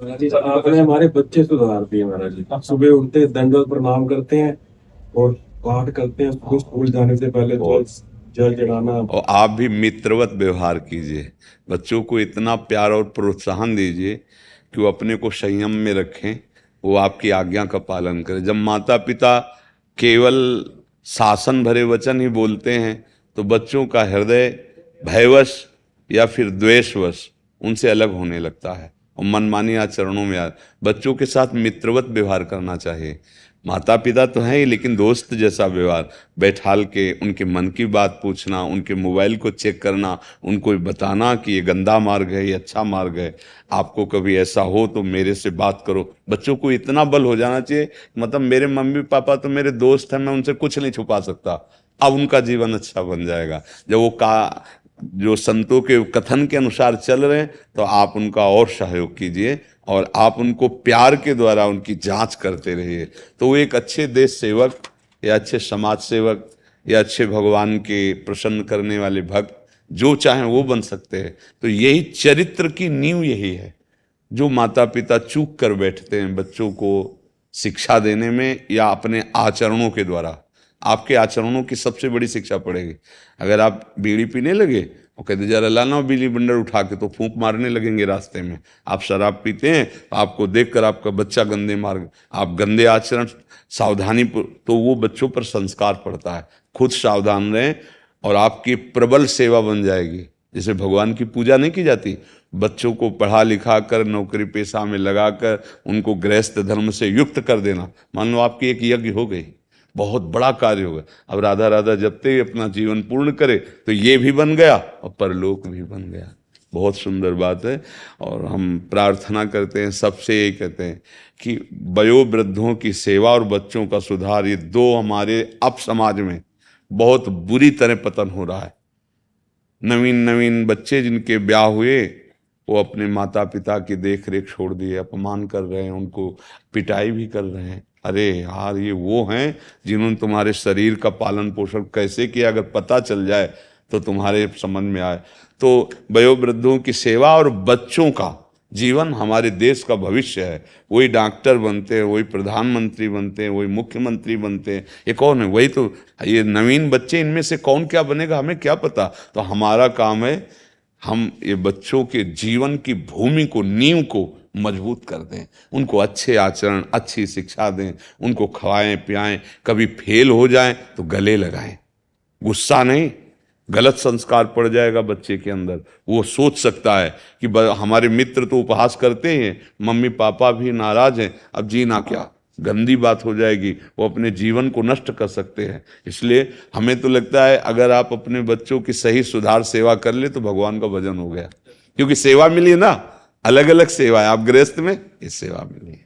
महाराज जी, आपने हमारे बच्चे सुधार दिए महाराज जी। सुबह उठते दंडवत प्रणाम करते हैं और पाठ करते हैं, सुबह स्कूल जाने से पहले तो बहुत। जल चढ़ाना। और आप भी मित्रवत व्यवहार कीजिए, बच्चों को इतना प्यार और प्रोत्साहन दीजिए कि वो अपने को संयम में रखें, वो आपकी आज्ञा का पालन करें। जब माता पिता केवल शासन भरे वचन ही बोलते हैं तो बच्चों का हृदय भयवश या फिर द्वेषवश उनसे अलग होने लगता है और मनमानी आचरणों में बच्चों के साथ मित्रवत व्यवहार करना चाहिए। माता पिता तो हैं ही, लेकिन दोस्त जैसा व्यवहार, बैठाल के उनके मन की बात पूछना, उनके मोबाइल को चेक करना, उनको बताना कि ये गंदा मार्ग है, ये अच्छा मार्ग है, आपको कभी ऐसा हो तो मेरे से बात करो। बच्चों को इतना बल हो जाना चाहिए, मतलब मेरे मम्मी पापा तो मेरे दोस्त हैं, मैं उनसे कुछ नहीं छुपा सकता। अब उनका जीवन अच्छा बन जाएगा जब वो का जो संतों के कथन के अनुसार चल रहे हैं, तो आप उनका और सहयोग कीजिए और आप उनको प्यार के द्वारा उनकी जांच करते रहिए। तो वो एक अच्छे देश सेवक या अच्छे समाज सेवक या अच्छे भगवान के प्रसन्न करने वाले भक्त जो चाहें वो बन सकते हैं। तो यही चरित्र की नींव यही है। जो माता पिता चूक कर बैठते हैं बच्चों को शिक्षा देने में या अपने आचरणों के द्वारा, आपके आचरणों की सबसे बड़ी शिक्षा पड़ेगी। अगर आप बीड़ी पीने लगे और कहते जरा लाना बीड़ी बंडल उठा के, तो फूंक मारने लगेंगे रास्ते में। आप शराब पीते हैं तो आपको देखकर आपका बच्चा गंदे मार्ग, आप गंदे आचरण सावधानी, तो वो बच्चों पर संस्कार पड़ता है। खुद सावधान रहें और आपकी प्रबल सेवा बन जाएगी। जैसे भगवान की पूजा नहीं की जाती, बच्चों को पढ़ा लिखा कर नौकरी पेशा में लगाकर उनको गृहस्थ धर्म से युक्त कर देना, मान लो आपकी एक यज्ञ हो गई, बहुत बड़ा कार्य होगा। अब राधा राधा जपते ही अपना जीवन पूर्ण करे तो ये भी बन गया और परलोक भी बन गया। बहुत सुंदर बात है। और हम प्रार्थना करते हैं, सबसे यही कहते हैं कि वयोवृद्धों की सेवा और बच्चों का सुधार, ये दो हमारे अब समाज में बहुत बुरी तरह पतन हो रहा है। नवीन नवीन बच्चे जिनके ब्याह हुए वो अपने माता पिता की देख रेख छोड़ दिए, अपमान कर रहे हैं, उनको पिटाई भी कर रहे हैं। अरे यार, ये वो हैं जिन्होंने तुम्हारे शरीर का पालन पोषण कैसे किया, अगर पता चल जाए तो तुम्हारे समझ में आए। तो वयोवृद्धों की सेवा और बच्चों का जीवन हमारे देश का भविष्य है। वही डॉक्टर बनते हैं, वही प्रधानमंत्री बनते हैं, वही मुख्यमंत्री बनते हैं, ये कौन है? वही तो ये नवीन बच्चे, इनमें से कौन क्या बनेगा हमें क्या पता। तो हमारा काम है हम ये बच्चों के जीवन की भूमि को, नींव को मजबूत कर दें, उनको अच्छे आचरण, अच्छी शिक्षा दें, उनको खवाएं पियाएं। कभी फेल हो जाएं तो गले लगाएं, गुस्सा नहीं। गलत संस्कार पड़ जाएगा बच्चे के अंदर, वो सोच सकता है कि हमारे मित्र तो उपहास करते हैं, मम्मी पापा भी नाराज हैं, अब जीना क्या, गंदी बात हो जाएगी, वो अपने जीवन को नष्ट कर सकते हैं। इसलिए हमें तो लगता है अगर आप अपने बच्चों की सही सुधार सेवा कर ले तो भगवान का भजन हो गया, क्योंकि सेवा मिली ना, अलग अलग सेवा है। आप गृहस्थ में इस सेवा मिली है।